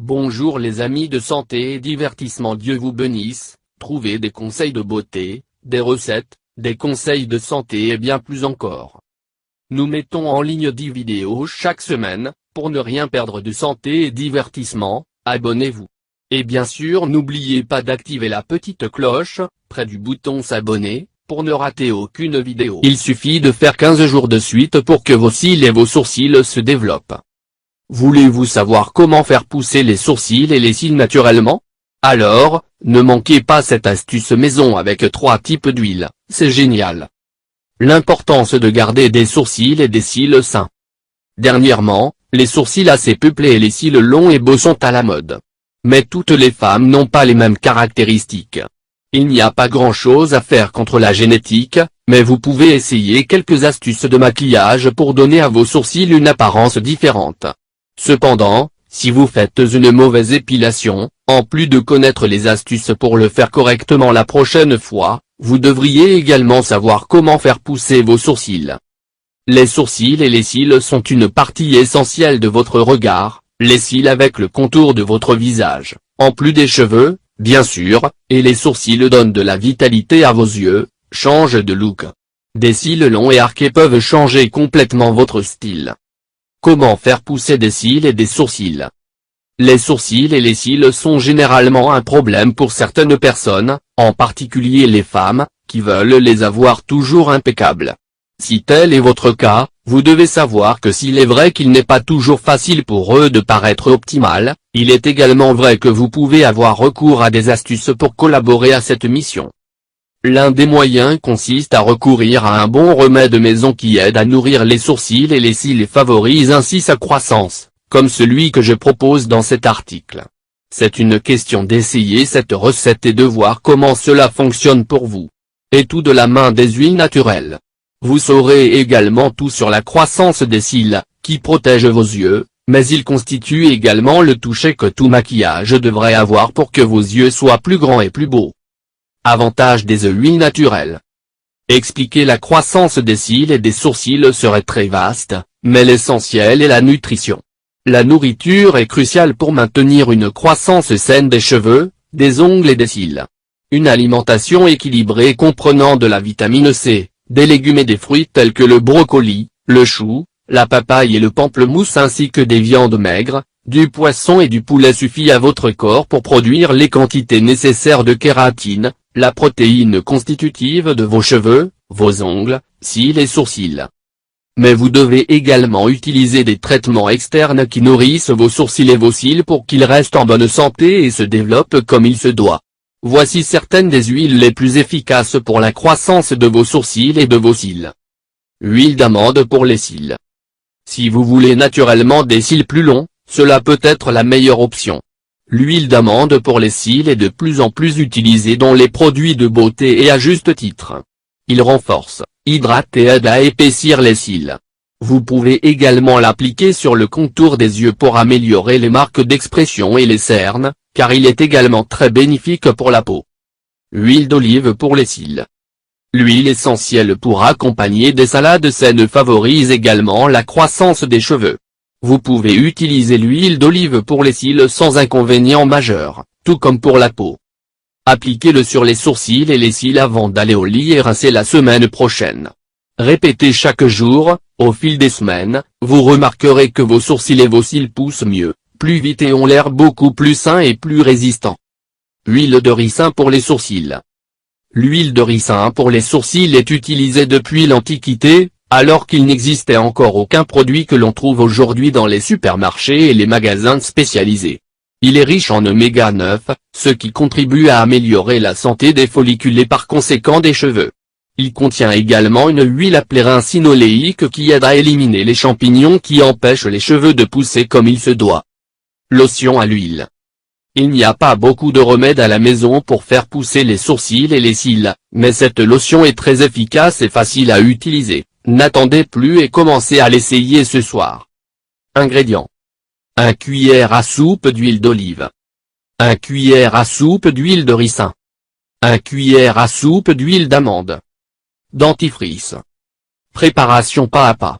Bonjour les amis de santé et divertissement, Dieu vous bénisse. Trouvez des conseils de beauté, des recettes, des conseils de santé et bien plus encore. Nous mettons en ligne 10 vidéos chaque semaine. Pour ne rien perdre de santé et divertissement, abonnez-vous. Et bien sûr n'oubliez pas d'activer la petite cloche, près du bouton s'abonner, pour ne rater aucune vidéo. Il suffit de faire 15 jours de suite pour que vos cils et vos sourcils se développent. Voulez-vous savoir comment faire pousser les sourcils et les cils naturellement? Alors, ne manquez pas cette astuce maison avec 3 types d'huile, c'est génial. L'importance de garder des sourcils et des cils sains. Dernièrement, les sourcils assez peuplés et les cils longs et beaux sont à la mode. Mais toutes les femmes n'ont pas les mêmes caractéristiques. Il n'y a pas grand-chose à faire contre la génétique, mais vous pouvez essayer quelques astuces de maquillage pour donner à vos sourcils une apparence différente. Cependant, si vous faites une mauvaise épilation, en plus de connaître les astuces pour le faire correctement la prochaine fois, vous devriez également savoir comment faire pousser vos sourcils. Les sourcils et les cils sont une partie essentielle de votre regard, les cils avec le contour de votre visage, en plus des cheveux, bien sûr, et les sourcils donnent de la vitalité à vos yeux, changent de look. Des cils longs et arqués peuvent changer complètement votre style. Comment faire pousser des cils et des sourcils? Les sourcils et les cils sont généralement un problème pour certaines personnes, en particulier les femmes, qui veulent les avoir toujours impeccables. Si tel est votre cas, vous devez savoir que s'il est vrai qu'il n'est pas toujours facile pour eux de paraître optimal, il est également vrai que vous pouvez avoir recours à des astuces pour collaborer à cette mission. L'un des moyens consiste à recourir à un bon remède maison qui aide à nourrir les sourcils et les cils et favorise ainsi sa croissance, comme celui que je propose dans cet article. C'est une question d'essayer cette recette et de voir comment cela fonctionne pour vous. Et tout de la main des huiles naturelles. Vous saurez également tout sur la croissance des cils, qui protège vos yeux, mais il constitue également le toucher que tout maquillage devrait avoir pour que vos yeux soient plus grands et plus beaux. Avantages des huiles naturelles. Expliquer la croissance des cils et des sourcils serait très vaste, mais l'essentiel est la nutrition. La nourriture est cruciale pour maintenir une croissance saine des cheveux, des ongles et des cils. Une alimentation équilibrée comprenant de la vitamine C, des légumes et des fruits tels que le brocoli, le chou, la papaye et le pamplemousse ainsi que des viandes maigres, du poisson et du poulet suffit à votre corps pour produire les quantités nécessaires de kératine, la protéine constitutive de vos cheveux, vos ongles, cils et sourcils. Mais vous devez également utiliser des traitements externes qui nourrissent vos sourcils et vos cils pour qu'ils restent en bonne santé et se développent comme il se doit. Voici certaines des huiles les plus efficaces pour la croissance de vos sourcils et de vos cils. Huile d'amande pour les cils. Si vous voulez naturellement des cils plus longs, cela peut être la meilleure option. L'huile d'amande pour les cils est de plus en plus utilisée dans les produits de beauté et à juste titre. Il renforce, hydrate et aide à épaissir les cils. Vous pouvez également l'appliquer sur le contour des yeux pour améliorer les marques d'expression et les cernes, car il est également très bénéfique pour la peau. Huile d'olive pour les cils. L'huile essentielle pour accompagner des salades saines favorise également la croissance des cheveux. Vous pouvez utiliser l'huile d'olive pour les cils sans inconvénient majeur, tout comme pour la peau. Appliquez-le sur les sourcils et les cils avant d'aller au lit et rincer la semaine prochaine. Répétez chaque jour, au fil des semaines, vous remarquerez que vos sourcils et vos cils poussent mieux, plus vite et ont l'air beaucoup plus sains et plus résistants. Huile de ricin pour les sourcils. L'huile de ricin pour les sourcils est utilisée depuis l'Antiquité, alors qu'il n'existait encore aucun produit que l'on trouve aujourd'hui dans les supermarchés et les magasins spécialisés. Il est riche en oméga 9, ce qui contribue à améliorer la santé des follicules et par conséquent des cheveux. Il contient également une huile appelée ricinoléique qui aide à éliminer les champignons qui empêchent les cheveux de pousser comme il se doit. Lotion à l'huile. Il n'y a pas beaucoup de remèdes à la maison pour faire pousser les sourcils et les cils, mais cette lotion est très efficace et facile à utiliser. N'attendez plus et commencez à l'essayer ce soir. Ingrédients. 1 cuillère à soupe d'huile d'olive. 1 cuillère à soupe d'huile de ricin. 1 cuillère à soupe d'huile d'amande. Dentifrice. Préparation pas à pas.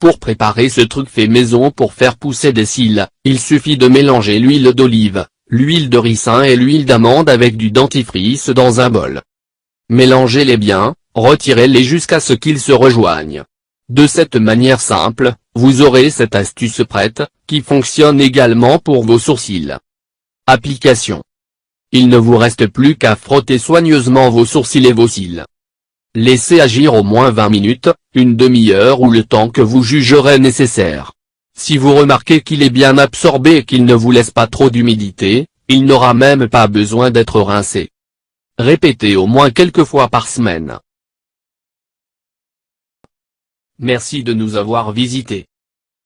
Pour préparer ce truc fait maison pour faire pousser des cils, il suffit de mélanger l'huile d'olive, l'huile de ricin et l'huile d'amande avec du dentifrice dans un bol. Mélangez-les bien, retirez-les jusqu'à ce qu'ils se rejoignent. De cette manière simple, vous aurez cette astuce prête, qui fonctionne également pour vos sourcils. Application. Il ne vous reste plus qu'à frotter soigneusement vos sourcils et vos cils. Laissez agir au moins 20 minutes, une demi-heure ou le temps que vous jugerez nécessaire. Si vous remarquez qu'il est bien absorbé et qu'il ne vous laisse pas trop d'humidité, il n'aura même pas besoin d'être rincé. Répétez au moins quelques fois par semaine. Merci de nous avoir visités.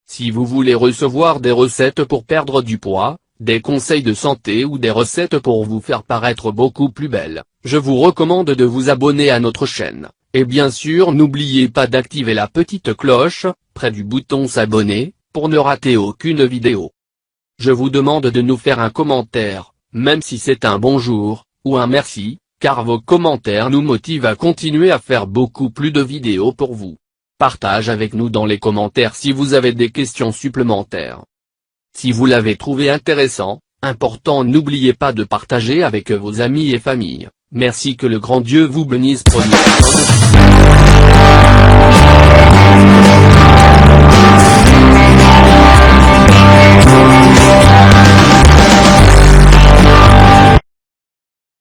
Si vous voulez recevoir des recettes pour perdre du poids, des conseils de santé ou des recettes pour vous faire paraître beaucoup plus belle, je vous recommande de vous abonner à notre chaîne, et bien sûr n'oubliez pas d'activer la petite cloche, près du bouton s'abonner, pour ne rater aucune vidéo. Je vous demande de nous faire un commentaire, même si c'est un bonjour, ou un merci, car vos commentaires nous motivent à continuer à faire beaucoup plus de vidéos pour vous. Partage avec nous dans les commentaires si vous avez des questions supplémentaires. Si vous l'avez trouvé intéressant, important, n'oubliez pas de partager avec vos amis et familles. Merci, que le grand Dieu vous bénisse.